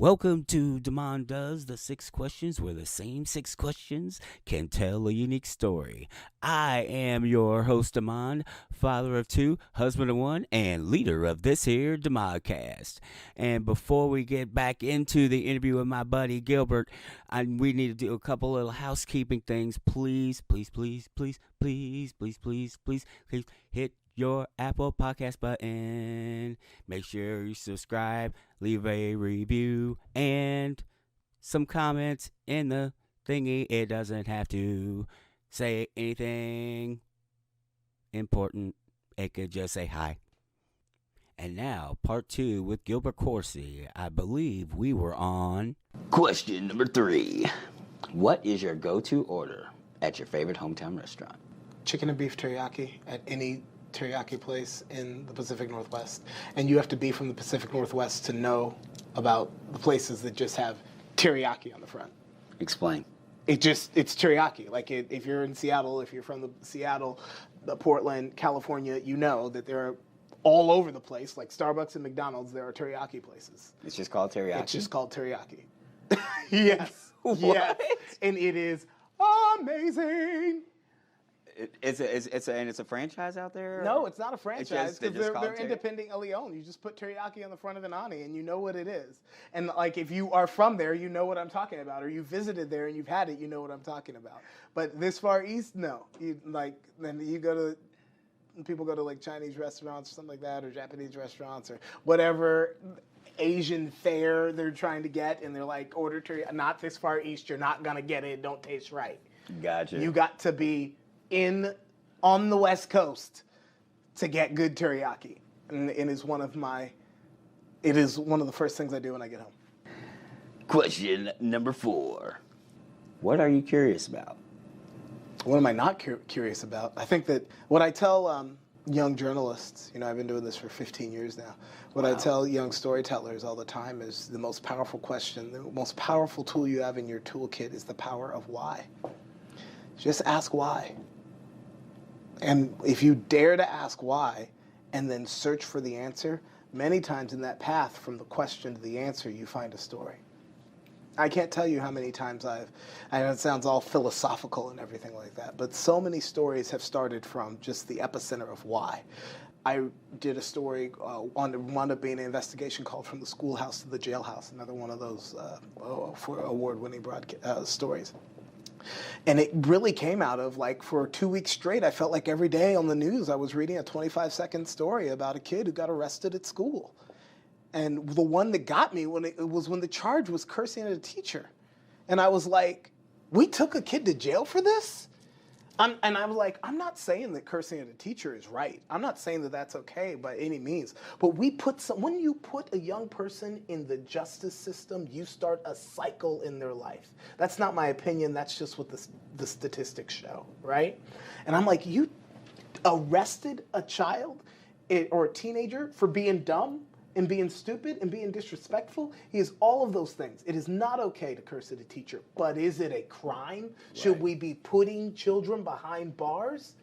Welcome to Demond Does the Six Questions, where the same six questions can tell a unique story. I am your host, Demond, father of two, husband of one, and leader of this here Demodcast. And before we get back into the interview with my buddy Gilbert, we need to do a couple little housekeeping things. Please hit your Apple Podcast button. Make sure you subscribe, leave a review, and some comments in the thingy. It doesn't have to say anything important. It could just say hi. And now, part 2 with Gilbert Corsey. I believe we were on question number 3. What is your go-to order at your favorite hometown restaurant? Chicken and beef teriyaki at any teriyaki place in the Pacific Northwest. And you have to be from the Pacific Northwest to know about the places that just have teriyaki on the front. Explain. It's teriyaki. Like if you're in Seattle, if you're from the Seattle, Portland, California, you know that there are all over the place, like Starbucks and McDonald's, there are teriyaki places. It's just called teriyaki? It's just called teriyaki. Yes. What? Yes. And it is amazing. It's a franchise out there? No, it's not a franchise because they're independently owned. You just put teriyaki on the front of the nani and you know what it is. And like if you are from there, you know what I'm talking about. Or you visited there and you've had it, you know what I'm talking about. But this far east, no. Then you go to, people go to like Chinese restaurants or something like that, or Japanese restaurants or whatever Asian fare they're trying to get, and they're like, order teriyaki. Not this far east, you're not gonna get it. It don't taste right. Gotcha. You got to be on the West Coast to get good teriyaki, and it is one of the first things I do when I get home. Question number 4. What are you curious about? What am I not curious about? I think that what I tell young journalists, I've been doing this for 15 years now. What I tell young storytellers all the time is the most powerful question, the most powerful tool you have in your toolkit is the power of why. Just ask why. And if you dare to ask why and then search for the answer, many times in that path from the question to the answer, you find a story. I can't tell you how many times I know it sounds all philosophical and everything like that, but so many stories have started from just the epicenter of why. I did a story wound up being an investigation called From the Schoolhouse to the Jailhouse, another one of those for award-winning stories. And it really came out of, like, for 2 weeks straight, I felt like every day on the news I was reading a 25-second story about a kid who got arrested at school. And the one that got me when the charge was cursing at a teacher. And I was like, we took a kid to jail for this? And I was like, I'm not saying that cursing at a teacher is right. I'm not saying that that's okay by any means. But when you put a young person in the justice system, you start a cycle in their life. That's not my opinion. That's just what the statistics show, right? And I'm like, you arrested a child or a teenager for being dumb and being stupid and being disrespectful? He is all of those things. It is not okay to curse at a teacher, but is it a crime? Right. Should we be putting children behind bars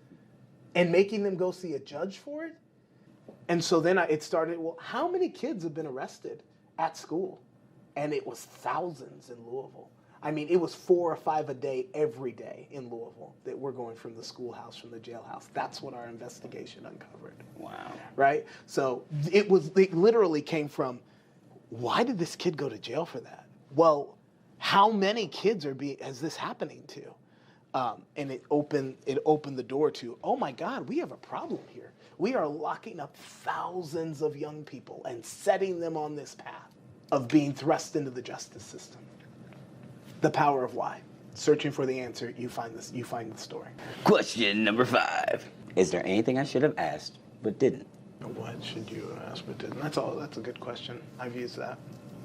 and making them go see a judge for it? And so then it started, well, how many kids have been arrested at school? And it was thousands in Louisville. I mean, it was 4 or 5 a day, every day in Louisville that we're going from the schoolhouse, from the jailhouse. That's what our investigation uncovered. Wow. Right? So it literally came from, why did this kid go to jail for that? Well, how many kids is this happening to? And it opened the door to, oh my God, we have a problem here. We are locking up thousands of young people and setting them on this path of being thrust into the justice system. The power of why. Searching for the answer, you find the story. Question number 5. Is there anything I should have asked but didn't? What should you have asked but didn't? That's a good question. I've used that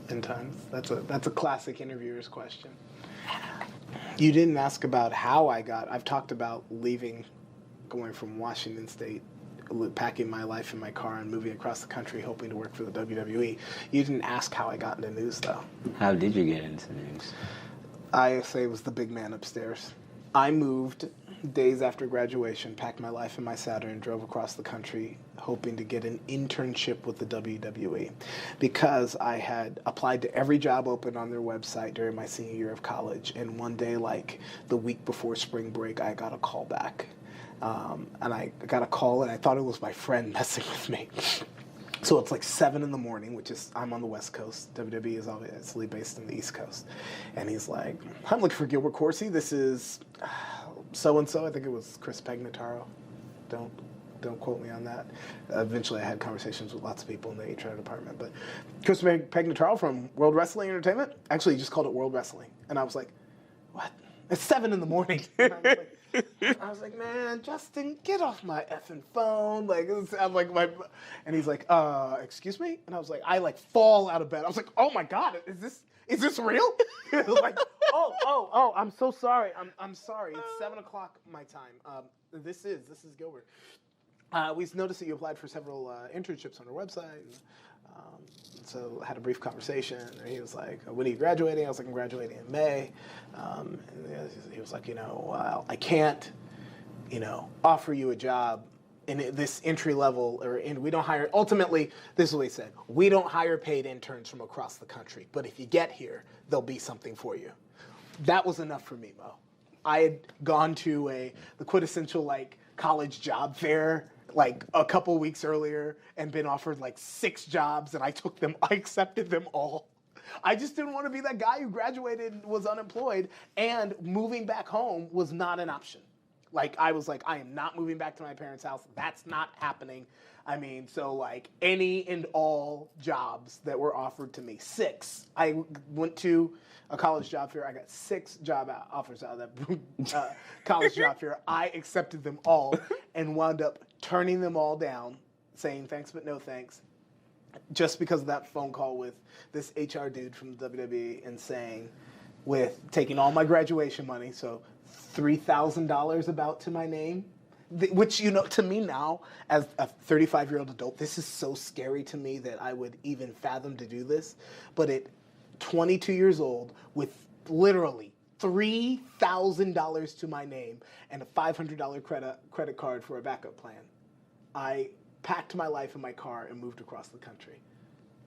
in times. That's a classic interviewer's question. You didn't ask about how I've talked about leaving, going from Washington State, packing my life in my car and moving across the country hoping to work for the WWE. You didn't ask how I got into news, though. How did you get into news? I say it was the big man upstairs. I moved days after graduation, packed my life in my Saturn, drove across the country, hoping to get an internship with the WWE, because I had applied to every job open on their website during my senior year of college. And one day, like the week before spring break, I got a call back. And I got a call, and I thought it was my friend messing with me. So it's like 7 in the morning, which is, I'm on the West Coast. WWE is obviously based on the East Coast. And he's like, I'm looking for Gilbert Corsey. This is so-and-so. I think it was Chris Pegnataro. Don't quote me on that. Eventually I had conversations with lots of people in the HR department. But Chris Pegnataro from World Wrestling Entertainment, actually he just called it World Wrestling. And I was like, what? It's 7 in the morning. And I was like, man, Justin, get off my effing phone. Like, I'm like, and he's like, excuse me? And I was like, I like fall out of bed. I was like, oh my God, is this real? Like, oh, I'm so sorry. I'm sorry. It's 7 o'clock my time. This is Gilbert. We noticed that you applied for several internships on our website. So I had a brief conversation, and he was like, when are you graduating? I was like, I'm graduating in May. And he was like, well, I can't, offer you a job in this entry level, we don't hire, ultimately, this is what he said, we don't hire paid interns from across the country, but if you get here, there'll be something for you. That was enough for me, Mo. I had gone to the quintessential college job fair like a couple weeks earlier and been offered like 6 jobs, and I accepted them all. I just didn't want to be that guy who graduated and was unemployed, and moving back home was not an option. Like, I was like, I am not moving back to my parents' house. That's not happening. I mean, so like any and all jobs that were offered to me, 6. I went to a college job fair. I got 6 job offers out of that college job fair. I accepted them all and wound up turning them all down, saying thanks but no thanks, just because of that phone call with this HR dude from the WWE and saying, with taking all my graduation money, so $3,000 about to my name, which, to me now, as a 35-year-old adult, this is so scary to me that I would even fathom to do this. But at 22 years old, with literally $3,000 to my name and a $500 credit card for a backup plan, I packed my life in my car and moved across the country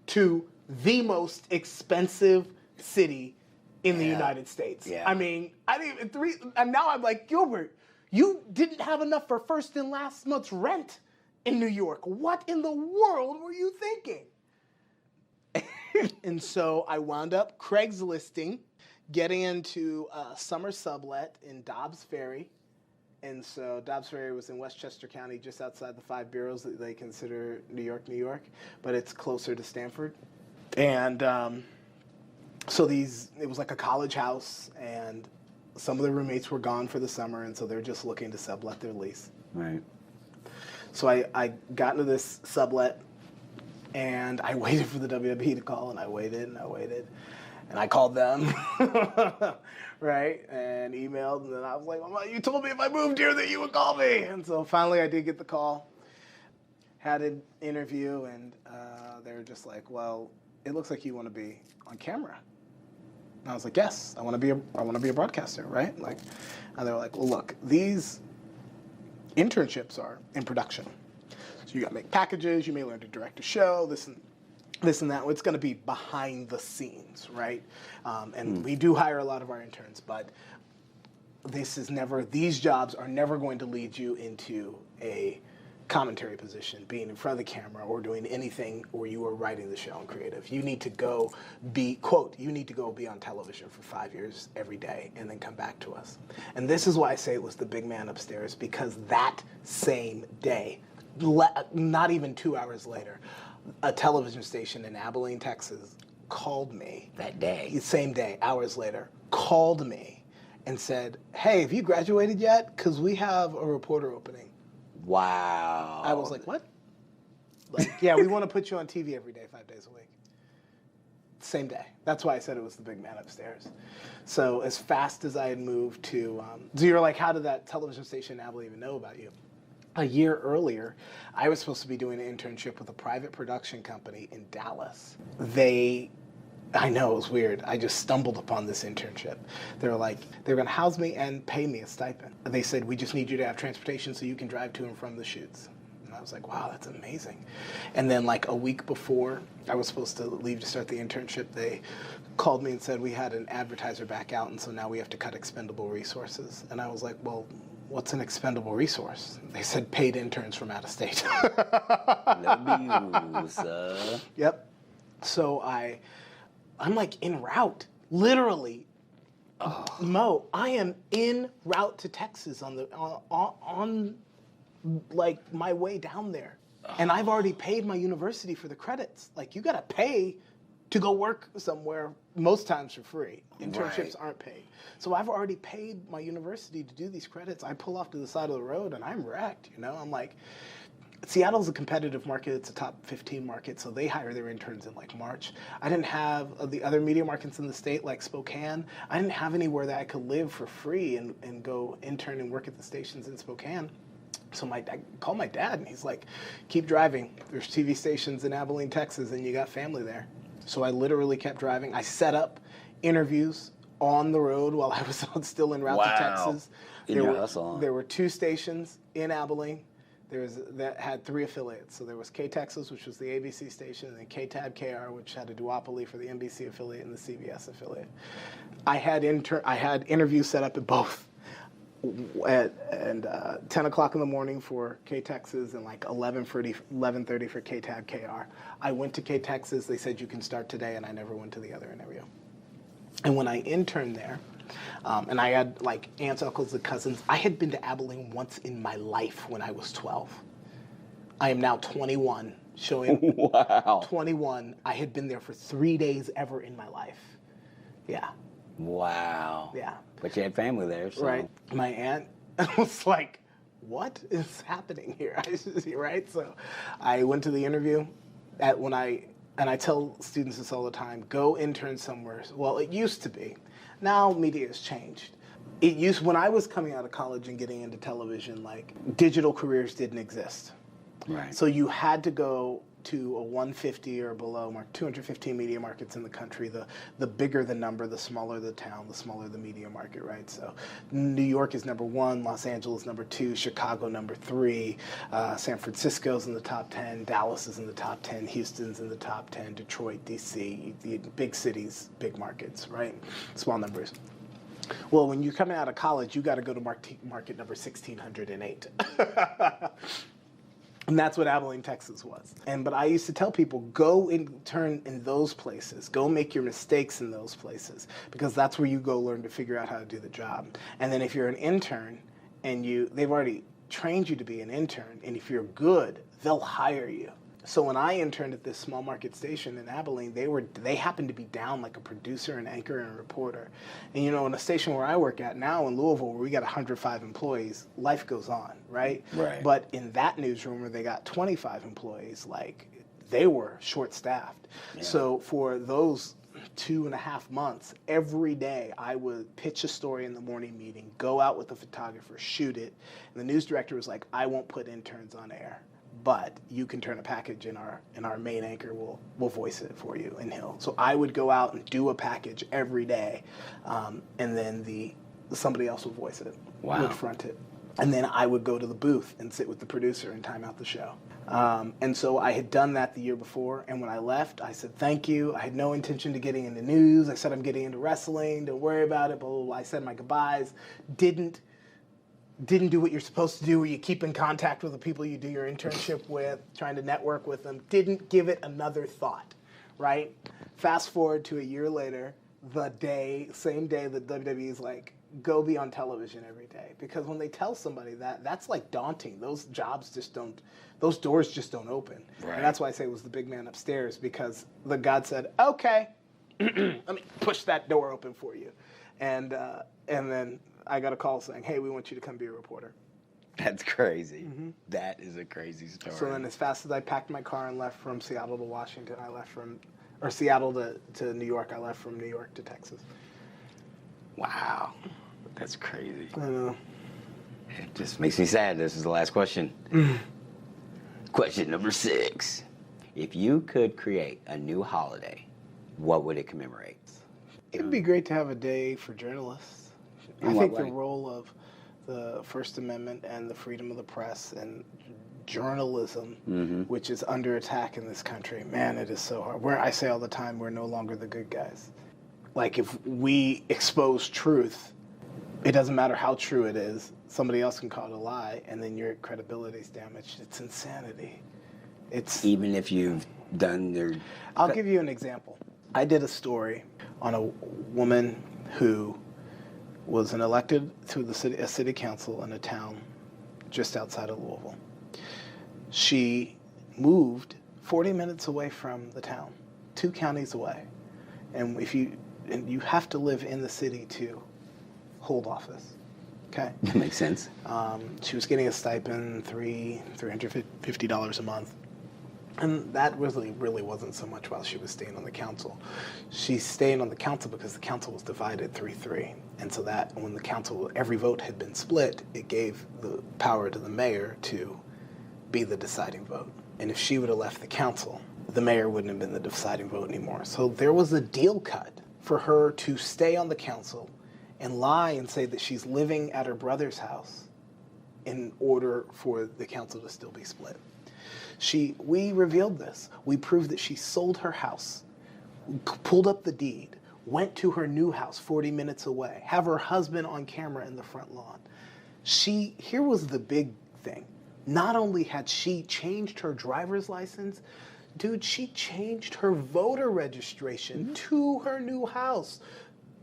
to the most expensive city in the United States. Yeah. I mean, and now I'm like, Gilbert, you didn't have enough for first and last month's rent in New York. What in the world were you thinking? And so I wound up Craigslisting, getting into a summer sublet in Dobbs Ferry. And so Dobbs Ferry was in Westchester County, just outside the 5 boroughs that they consider New York, but it's closer to Stamford. And so it was like a college house, and some of the roommates were gone for the summer, and so they're just looking to sublet their lease. Right. So I got into this sublet, and I waited for the WWE to call, and I waited, and I called them, right, and emailed, and then I was like, Mama, you told me if I moved here that you would call me. And so finally I did get the call, had an interview, and they were just like, well, it looks like you want to be on camera. And I was like, yes, I want to be a broadcaster, right? Like, and they were like, well, look, these internships are in production. So you got to make packages, you may learn to direct a show, this and that. It's going to be behind the scenes, right? And we do hire a lot of our interns, but these jobs are never going to lead you into a commentary position, being in front of the camera or doing anything where you are writing the show and creative. You need to go be on television for 5 years every day and then come back to us. And this is why I say it was the big man upstairs, because that same day, not even 2 hours later, a television station in Abilene, Texas called me. That day? Same day, hours later, called me and said, hey, have you graduated yet? Because we have a reporter opening. Wow. I was like, what? Like, yeah, we want to put you on TV every day, 5 days a week. Same day. That's why I said it was the big man upstairs. So as fast as I had moved to, so you're like, how did that television station in Abilene even know about you? A year earlier, I was supposed to be doing an internship with a private production company in Dallas. They I know, it was weird. I just stumbled upon this internship. They were like, they were going to house me and pay me a stipend. They said, we just need you to have transportation so you can drive to and from the shoots. And I was like, wow, that's amazing. And then like a week before I was supposed to leave to start the internship, they called me and said, we had an advertiser back out, and so now we have to cut expendable resources. And I was like, well, what's an expendable resource? They said paid interns from out of state. No news. Yep. So I'm like en route, literally. Mo, I am en route to Texas on like my way down there, and I've already paid my university for the credits. Like, you gotta pay to go work somewhere, most times for free. Internships aren't paid. So I've already paid my university to do these credits. I pull off to the side of the road and I'm wrecked, you know? I'm like, Seattle's a competitive market. It's a top 15 market, so they hire their interns in like March. I didn't have the other media markets in the state like Spokane. I didn't have anywhere that I could live for free and go intern and work at the stations in Spokane. So I called my dad and he's like, keep driving. There's TV stations in Abilene, Texas, and you got family there. So I literally kept driving. I set up interviews on the road while I was still en route to Texas. There were 2 stations in Abilene. That had 3 affiliates. So there was K-Texas, which was the ABC station, and then KTAB-KR, which had a duopoly for the NBC affiliate and the CBS affiliate. I had interviews set up at both. At 10 o'clock in the morning for K-Texas and like 11:30 for KTAB-KR. I went to K-Texas. They said, you can start today, and I never went to the other interview. And when I interned there, and I had like aunts, uncles, and cousins, I had been to Abilene once in my life when I was 12. I am now 21, showing 21. I had been there for 3 days ever in my life. Yeah. Wow. Yeah. But you had family there, so. Right. My aunt was like, what is happening here? Right? So I went to the interview and I tell students this all the time, go intern somewhere. Well, it used to be. Now media has changed. When I was coming out of college and getting into television, like, digital careers didn't exist. Right. So you had to go to a 150 or below, 215 media markets in the country. The bigger the number, the smaller the town, the smaller the media market, right? So New York is number 1, Los Angeles number 2, Chicago number 3, San Francisco's in the top 10, Dallas is in the top 10, Houston's in the top 10, Detroit, DC, the big cities, big markets, right? Small numbers. Well, when you're coming out of college, you got to go to market number 1608. And that's what Abilene, Texas was. But I used to tell people, go intern in those places. Go make your mistakes in those places, because that's where you go learn to figure out how to do the job. And then if you're an intern and they've already trained you to be an intern, and if you're good, they'll hire you. So when I interned at this small market station in Abilene, they happened to be down like a producer, an anchor, and a reporter. And you know, in a station where I work at now in Louisville, where we got 105 employees, life goes on, right? Right. But in that newsroom where they got 25 employees, like, they were short-staffed. Yeah. So for those 2.5 months, every day I would pitch a story in the morning meeting, go out with the photographer, shoot it, and the news director was like, I won't put interns on air, but you can turn a package in our main anchor will voice it for you, and so I would go out and do a package every day, and then somebody else would voice it, would front it, and then I would go to the booth and sit with the producer and time out the show. And so I had done that the year before, and when I left, I said thank you. I had no intention to getting into news. I said I'm getting into wrestling. Don't worry about it. Blah, blah, blah. I said my goodbyes. Didn't do what you're supposed to do, where you keep in contact with the people you do your internship with, trying to network with them. Didn't give it another thought, right? Fast forward to a year later, same day that WWE is like, go be on television every day. Because when they tell somebody that's like daunting. Those doors just don't open. Right. And that's why I say it was the big man upstairs, because the God said, okay, let me push that door open for you. And then I got a call saying, hey, we want you to come be a reporter. That's crazy. Mm-hmm. That is a crazy story. So then as fast as I packed my car and left from Seattle to Washington, Seattle to New York, I left from New York to Texas. Wow. That's crazy. I know. It just makes me sad. This is the last question. Question number 6. If you could create a new holiday what would it commemorate? It'd be great to have a day for journalists. In I what think way? the role of the First Amendment and the freedom of the press and journalism, which is under attack in this country, man, it is so hard. I say all the time, we're no longer the good guys. Like, if we expose truth, it doesn't matter how true it is, somebody else can call it a lie, and then your credibility is damaged. It's insanity. Even if you've done your... I'll give you an example. I did a story on a woman who was elected to a city council in a town just outside of Louisville. She moved 40 minutes away from the town, 2 counties away. And you have to live in the city to hold office. Okay? That makes sense. She was getting a stipend, $350 a month. And that really wasn't so much while she was staying on the council. She's staying on the council because the council was divided 3-3. And so that when the council, every vote had been split, it gave the power to the mayor to be the deciding vote. And if she would have left the council, the mayor wouldn't have been the deciding vote anymore. So there was a deal cut for her to stay on the council and lie and say that she's living at her brother's house in order for the council to still be split. We revealed this. We proved that she sold her house, pulled up the deed, went to her new house 40 minutes away, have her husband on camera in the front lawn. Here was the big thing. Not only had she changed her driver's license, dude, she changed her voter registration to her new house,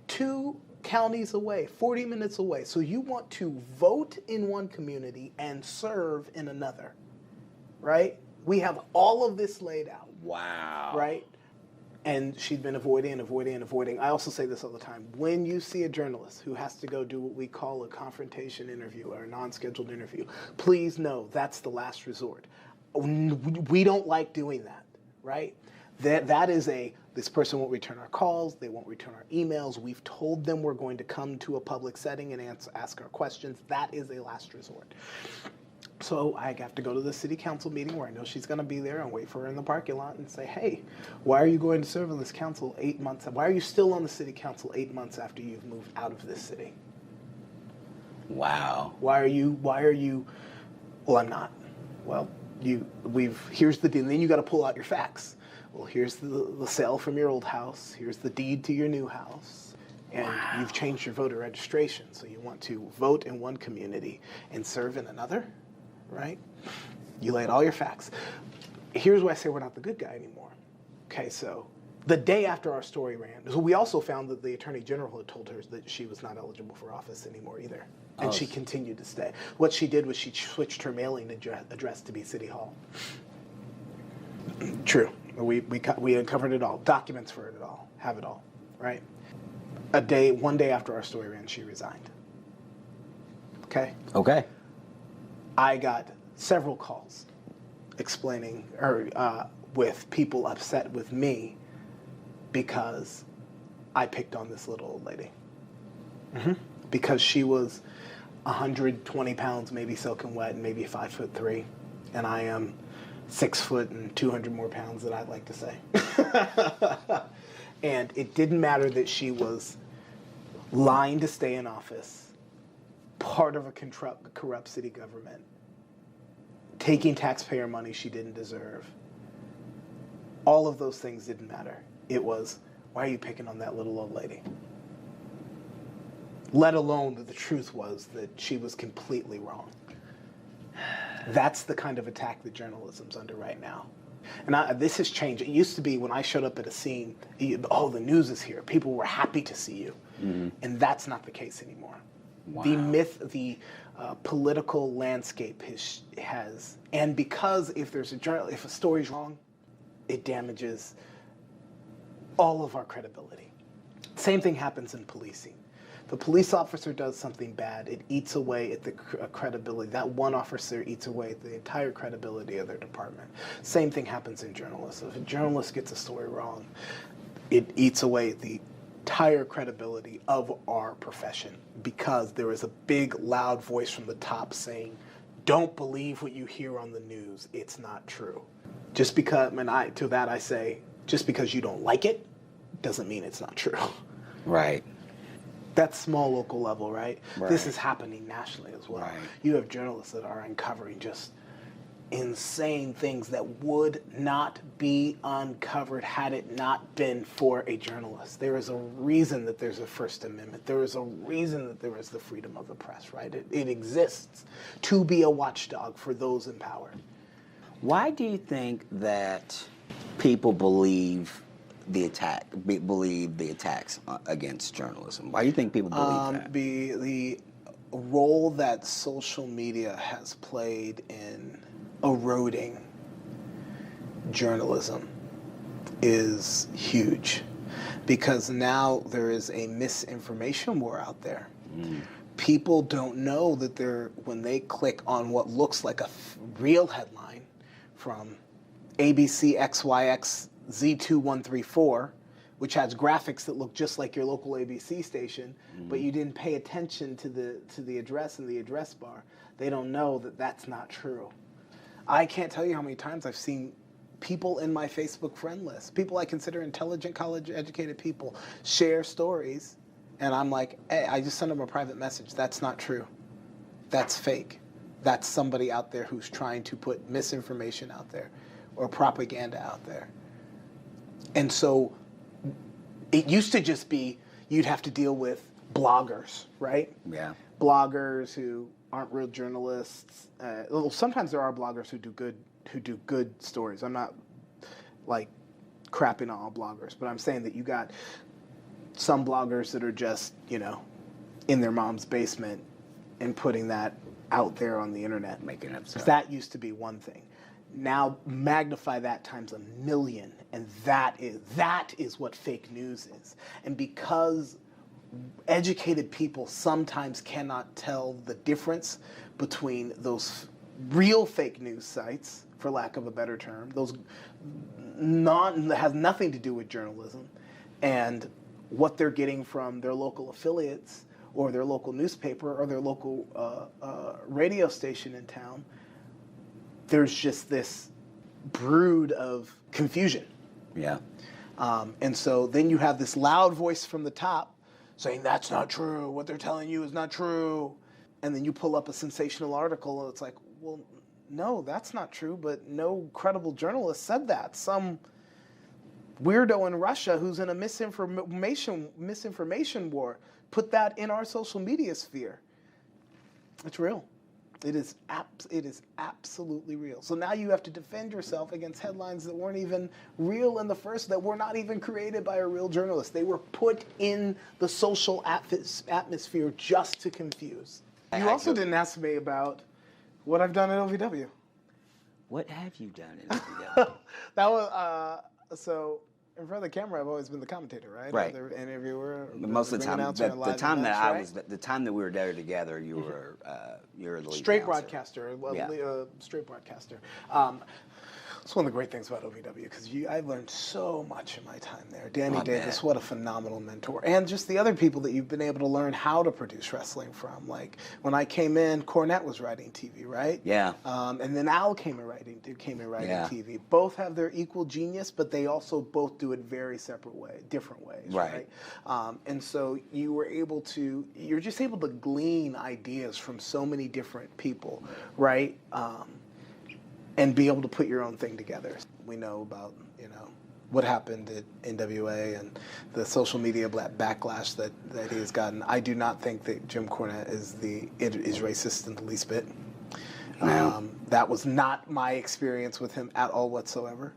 2 counties away, 40 minutes away. So you want to vote in one community and serve in another, right? We have all of this laid out. Wow. Right? And she'd been avoiding. I also say this all the time. When you see a journalist who has to go do what we call a confrontation interview or a non-scheduled interview, please know that's the last resort. We don't like doing that, right? That is this person won't return our calls, they won't return our emails. We've told them we're going to come to a public setting and ask our questions. That is a last resort. So I have to go to the city council meeting where I know she's going to be there and wait for her in the parking lot and say, hey, why are you going to serve on this council 8 months? Why are you still on the city council 8 months after you've moved out of this city? Wow. Why are you, well, I'm not. Well, here's the deal. And then you got to pull out your facts. Well, here's the sale from your old house. Here's the deed to your new house. And you've changed your voter registration. So you want to vote in one community and serve in another? Right? You laid all your facts. Here's why I say we're not the good guy anymore. Okay, so the day after our story ran, so we also found that the Attorney General had told her that she was not eligible for office anymore either. And she continued to stay. What she did was she switched her mailing address to be City Hall. True. We uncovered it all. Documents for it all. Have it all. Right? One day after our story ran, she resigned. Okay? Okay. I got several calls explaining, with people upset with me because I picked on this little old lady. Because she was 120 pounds, maybe soaking wet, and maybe 5'3", and I am 6 foot and 200 more pounds than I'd like to say. And it didn't matter that she was lying to stay in office, part of a corrupt city government, taking taxpayer money she didn't deserve. All of those things didn't matter. It was, why are you picking on that little old lady? Let alone that the truth was that she was completely wrong. That's the kind of attack that journalism's under right now. And this has changed. It used to be when I showed up at a scene, the news is here. People were happy to see you. And that's not the case anymore. Wow. The political landscape has, and because if a story's wrong, it damages all of our credibility. Same thing happens in policing. If a police officer does something bad, it eats away at the credibility. That one officer eats away at the entire credibility of their department. Same thing happens in journalism. If a journalist gets a story wrong, it eats away at the entire credibility of our profession because there is a big, loud voice from the top saying, don't believe what you hear on the news. It's not true. Just because, I say, just because you don't like it doesn't mean it's not true. Right. That's small local level, right? Right. This is happening nationally as well. Right. You have journalists that are uncovering just insane things that would not be uncovered had it not been for a journalist. There is a reason that there's a First Amendment. There is a reason that there is the freedom of the press, right? It exists to be a watchdog for those in power. Why do you think that people believe the attacks against journalism? Why do you think people believe that? The role that social media has played in eroding journalism is huge, because now there is a misinformation war out there. People don't know that when they click on what looks like a real headline from ABC XYX Z2134, which has graphics that look just like your local ABC station, but you didn't pay attention to the address in the address bar, they don't know that that's not true. I can't tell you how many times I've seen people in my Facebook friend list, people I consider intelligent, college-educated people, share stories, and I'm like, hey, I just sent them a private message. That's not true. That's fake. That's somebody out there who's trying to put misinformation out there or propaganda out there. And so it used to just be you'd have to deal with bloggers, right? Yeah. Bloggers who aren't real journalists. Well, sometimes there are bloggers who do good stories. I'm not like crapping on all bloggers, but I'm saying that you got some bloggers that are just, in their mom's basement and putting that out there on the internet. Making up stuff. That used to be one thing. Now magnify that times 1,000,000, and that is what fake news is. And because educated people sometimes cannot tell the difference between those real fake news sites, for lack of a better term, that has nothing to do with journalism, and what they're getting from their local affiliates or their local newspaper or their local radio station in town, there's just this brood of confusion. Yeah. And so then you have this loud voice from the top saying, that's not true, what they're telling you is not true. And then you pull up a sensational article and it's like, well, no, that's not true, but no credible journalist said that. Some weirdo in Russia who's in a misinformation war put that in our social media sphere. It's real. It is absolutely real. So now you have to defend yourself against headlines that weren't even real in the first, that were not even created by a real journalist. They were put in the social atmosphere just to confuse. You also didn't ask me about what I've done at OVW. What have you done in OVW? That was, so in front of the camera, I've always been the commentator, right? Right. The interviewer. Most of the time, the time that we were there together, you were the lead straight announcer. broadcaster. Yeah. Straight broadcaster. It's one of the great things about OVW, because I've learned so much in my time there. Danny Davis, what a phenomenal mentor. And just the other people that you've been able to learn how to produce wrestling from. Like when I came in, Cornette was writing TV, right? Yeah. And then Al came in writing Yeah. TV. Both have their equal genius, but they also both do it very different ways, Right. And so you're just able to glean ideas from so many different people, right? And be able to put your own thing together. We know about, what happened at NWA and the social media backlash that he has gotten. I do not think that Jim Cornette is racist in the least bit. No. That was not my experience with him at all whatsoever.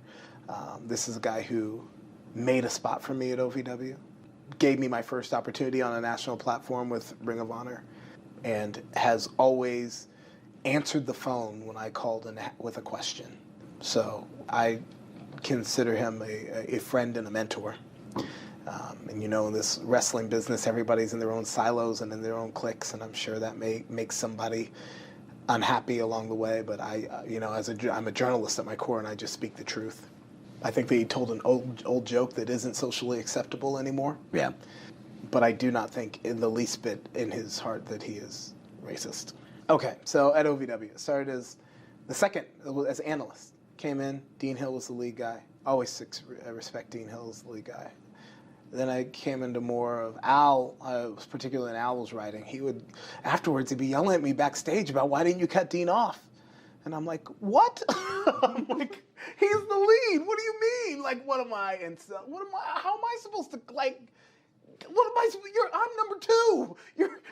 This is a guy who made a spot for me at OVW, gave me my first opportunity on a national platform with Ring of Honor, and has always answered the phone when I called in with a question. So I consider him a friend and a mentor. And in this wrestling business, everybody's in their own silos and in their own cliques, and I'm sure that may make somebody unhappy along the way. But I'm a journalist at my core, and I just speak the truth. I think that he told an old joke that isn't socially acceptable anymore. Yeah. But I do not think in the least bit in his heart that he is racist. Okay, so at OVW, started as as analyst. Came in, Dean Hill was the lead guy. Always respect Dean Hill as the lead guy. Then I came into more of Al, particularly in Al's writing. He would, afterwards, he'd be yelling at me backstage about, why didn't you cut Dean off? And I'm like, what? I'm like, he's the lead. What do you mean? Like, what am I? And so, how am I supposed to, like, what am I, I'm number 2.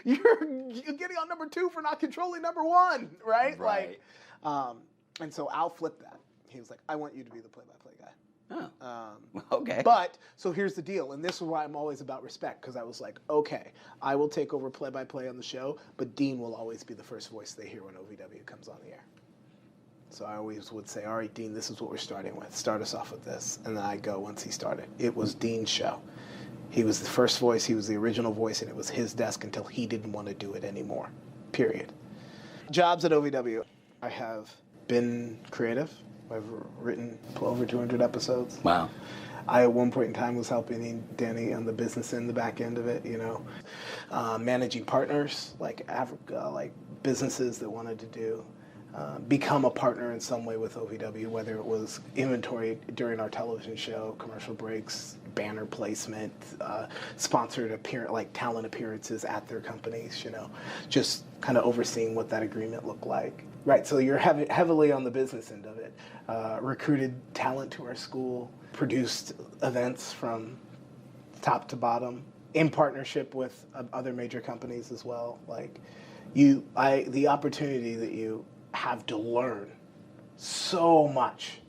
You're getting on number 2 for not controlling number 1, right? Right. Like, and so Al flipped that. He was like, I want you to be the play-by-play guy. Okay. But, so here's the deal, and this is why I'm always about respect, because I was like, okay, I will take over play-by-play on the show, but Dean will always be the first voice they hear when OVW comes on the air. So I always would say, all right, Dean, this is what we're starting with. Start us off with this. And then I'd go once he started. It was Dean's show. He was the first voice, he was the original voice, and it was his desk until he didn't want to do it anymore, period. Jobs at OVW. I have been creative. I've written over 200 episodes. Wow. I, at one point in time, was helping Danny on the business end, the back end of it, managing partners, like Africa, like businesses that wanted to do, become a partner in some way with OVW, whether it was inventory during our television show, commercial breaks, banner placement, sponsored talent appearances at their companies, just kind of overseeing what that agreement looked like. Right, so you're heavily on the business end of it. Recruited talent to our school, produced events from top to bottom, in partnership with other major companies as well. Like, the opportunity that you have to learn so much.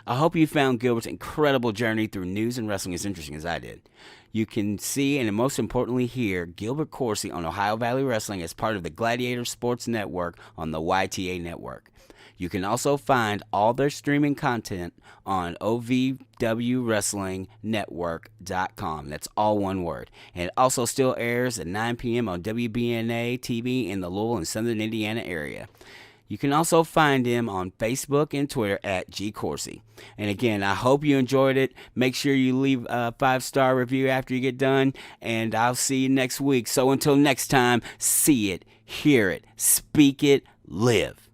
I hope you found Gilbert's incredible journey through news and wrestling as interesting as I did. You can see and most importantly hear Gilbert Corsey on Ohio Valley Wrestling as part of the Gladiator Sports Network on the YTA network. You can also find all their streaming content on ovwrestlingnetwork.com. That's all one word. And it also still airs at 9 p.m. on WBNA TV in the Louisville and Southern Indiana area. You can also find him on Facebook and Twitter at G Corsey. And again, I hope you enjoyed it. Make sure you leave a 5-star review after you get done, and I'll see you next week. So until next time, see it, hear it, speak it, live.